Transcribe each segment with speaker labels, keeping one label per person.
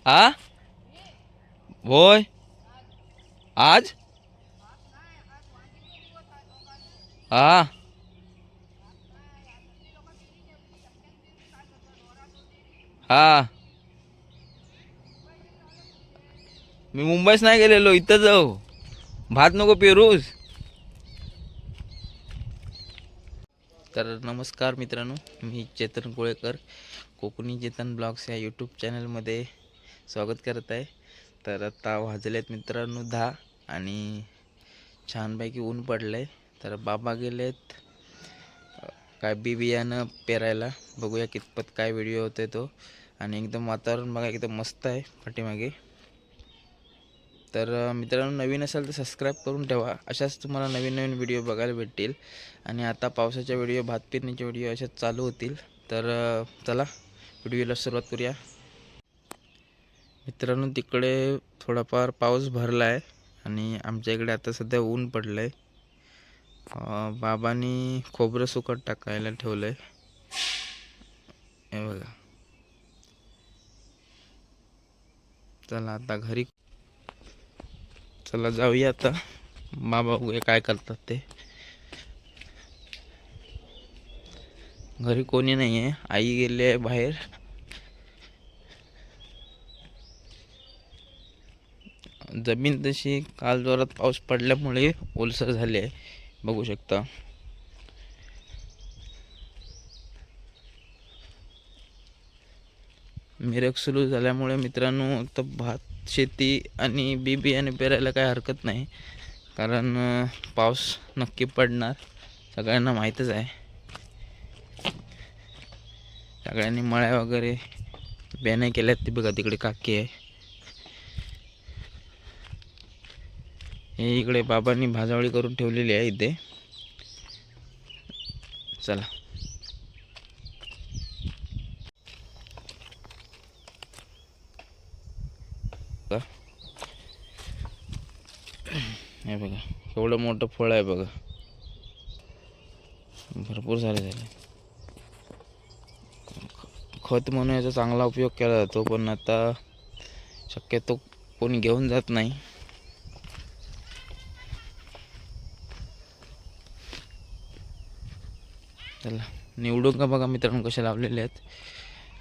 Speaker 1: हा होय आज हा हा मी मुंबईस नाही गेलेलो इथं जाऊ भात नको पेरूस. तर नमस्कार मित्रांनो, मी चेतन कोळेकर कोकणी चेतन ब्लॉग्स या यूट्यूब चॅनलमध्ये स्वागत करत आहे. तर आता वाजलेत मित्रांनो 10 आणि छानपैकी ऊन पडलं आहे. तर बाबा गेलेत काय बियाणं पेरायला. बघूया कितपत काय व्हिडिओ होते तो. आणि एकदम वातावरण बघा एकदम मस्त आहे पाठीमागे. तर मित्रांनो, नवीन असाल तर सबस्क्राईब करून ठेवा. अशाच तुम्हाला नवीन नवीन व्हिडिओ बघायला भेटतील. आणि आता पावसाच्या व्हिडिओ, भात पेरणीचे व्हिडिओ अशाच चालू होतील. तर चला व्हिडिओला सुरुवात करूया. मित्रांनो, तिकडे थोडाफार पाऊस भरला आहे आणि आमच्या इकडे आता सध्या ऊन पडलं आहे. बाबांनी खोबरं सुकट टाकायला ठेवलं आहे, हे बघा. चला आता घरी, चला जाऊया आता. बाबा बघूया काय करतात ते. घरी कोणी नाही आहे, आई गेली आहे बाहेर. जमीन तशी काल जोरात पाऊस पडल्यामुळे ओलसर झाली आहे, बघू शकता. मिरग सुरू झाल्यामुळे मित्रांनो आता भात शेती आणि बियाणे पेरायला काय हरकत नाही, कारण पाऊस नक्की पडणार सगळ्यांना माहीतच आहे. सगळ्यांनी मळ्या वगैरे बियाणे केल्यात. ते बघा तिकडे काकी आहे, हे इकडे बाबांनी भाजावळी करून ठेवलेली आहे इथे. चला हे बघा एवढं मोठं फळ आहे बघा, भरपूर झाले. खत म्हणून याचा चांगला उपयोग केला जातो, पण आता शक्यतो कोणी घेऊन जात नाही. चला निवडुंगा बघा मित्रांनो कशा लावलेले आहेत.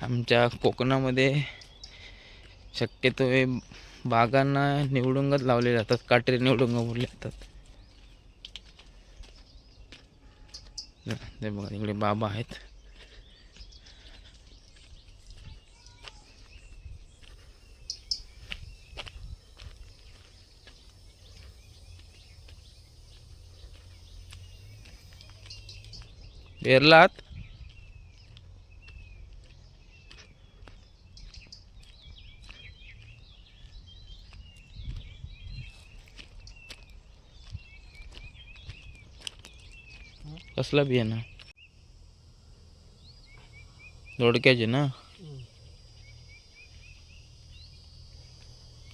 Speaker 1: आमच्या कोकणामध्ये शक्यतो हे बागांना निवडुंगच लावले जातात, काटेरी निवडुंग बोलले जातात. ते बघा इकडे बाबा आहेत. पेरलात कसला बियाणं? दोडक्याचे ना?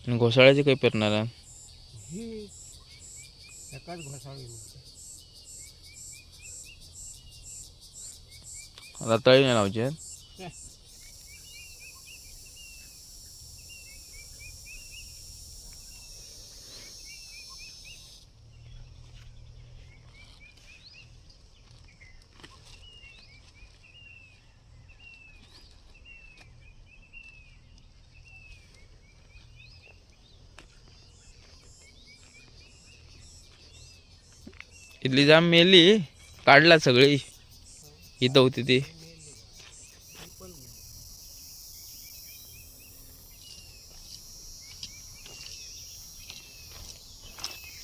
Speaker 1: आणि घोसाळ्याचे काही पेरणार आहे? रताळी नाही लावचे. इथली जाम मेली, काढला सगळी. इथं होती ती.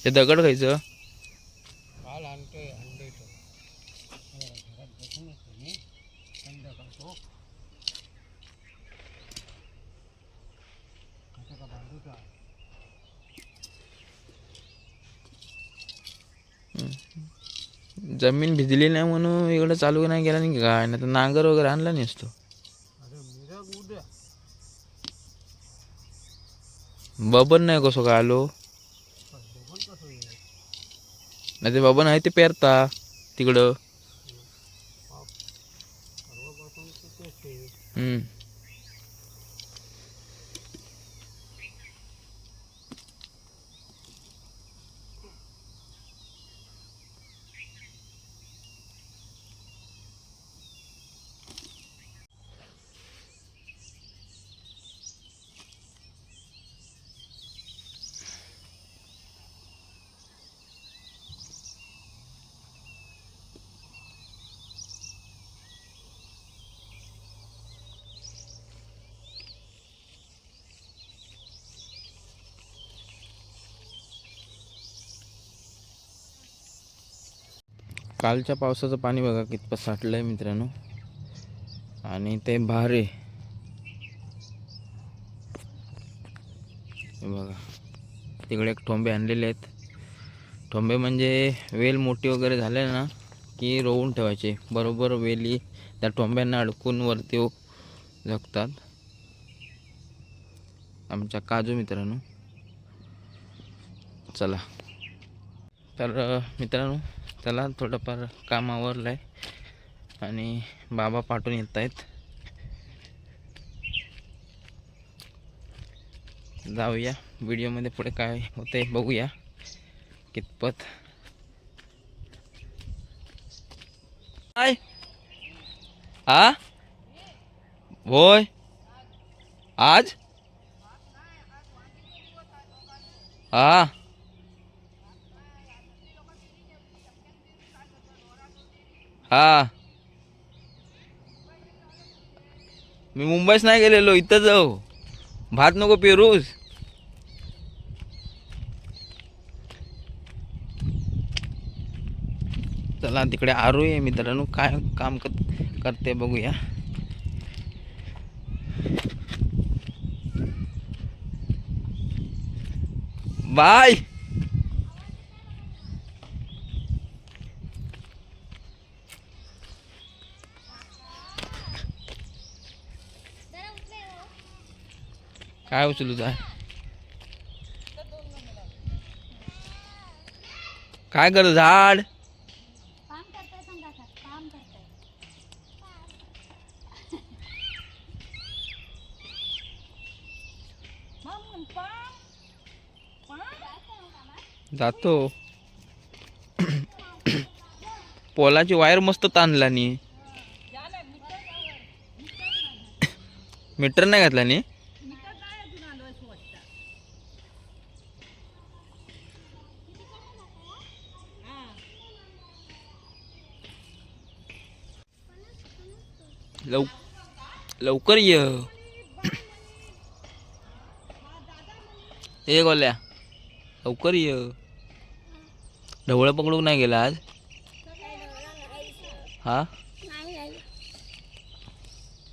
Speaker 1: ते दगड खायचं. जमीन भिजली नाही म्हणून इकडं चालू नाही गेला नाही काय, नाही तर नांगर वगैरे आणला नसतो. बबन नाही कसं काय आलो? नाही ते बबन आहे ते पेरता तिकडं. कालच्या पावसाचं पाणी बघा कितपत साठलं आहे मित्रांनो. आणि ते भारे बघा, तिकडे एक ठोंबे आणलेले आहेत. ठोंबे म्हणजे वेल मोठी वगैरे झाले ना की रोवून ठेवायचे. बरोबर वेली त्या ठोंब्यांना अडकून वरती जगतात. आमच्या काजू मित्रांनो. चला तर मित्रांनो, चला थोडंफार काम आवरलं आहे आणि बाबा पाठवून येत आहेत. जाऊया व्हिडिओमध्ये पुढे काय होते बघूया. कितपत काय हा होय आज हा हा मी मुंबईच नाही गेलेलो, इथं जाऊ भात नको पेरूस. चला तिकडे आरू आहे मित्रांनो, काय काम करते बघूया. बाय काय उचलू जाय, काय कर झाड जातो. पोलाची वायर मस्त ताणला नी, मीटर नाही घातला नी. लवकर ये. हे गोल्या लवकर ये. ढवळं पकडून नाही गेला आज हा.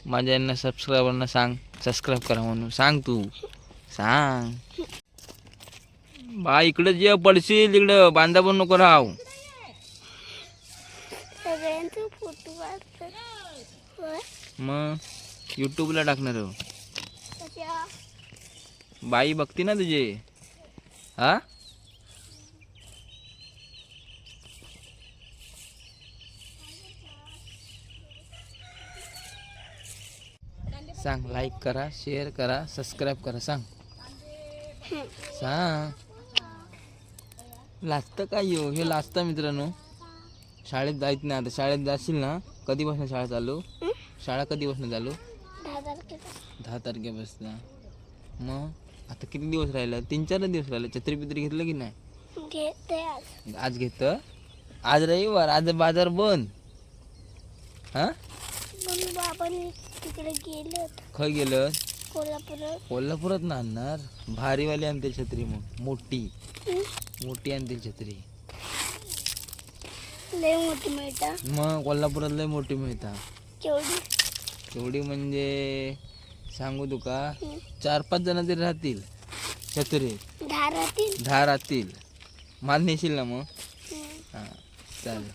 Speaker 1: माझ्या यांना सबस्क्रायबरना सांग सबस्क्राईब करा म्हणून सांग. तू सांग बा. इकडे जे पडशील इकडं बांधा पण नको राहू. मग यूट्यूबला टाकणार बाई बघती ना तुझे हा. सांग लाईक करा, शेअर करा, सबस्क्राईब करा. सांग सांग. लाजतं काय येऊ हे लाजतं मित्रांनो. शाळेत जायचं नाही आता. शाळेत जाशील ना, कधीपासून शाळा चालू? शाळा कधीपासून चालू? 10 तारखेपासून. मग आता किती दिवस राहिलं? 3-4 दिवस राहिले. छत्री पित्री घेतलं की नाही? घेते आज घेत. आज रविवार, आज बाजार बंद हा. तिकडे गेलं. खय गेलं? कोल्हापुरात ना आणणार. भारीवाली आणते छत्री. मग मोठी आणते छत्री. लय मोठी मिळता. मग कोल्हापुरात लय मोठी मिळता. केवढी म्हणजे सांगू तुका, 4-5 जण तरी राहतील. छत्री 10 राहतील. माल नेशील ना मग. हा चालेल.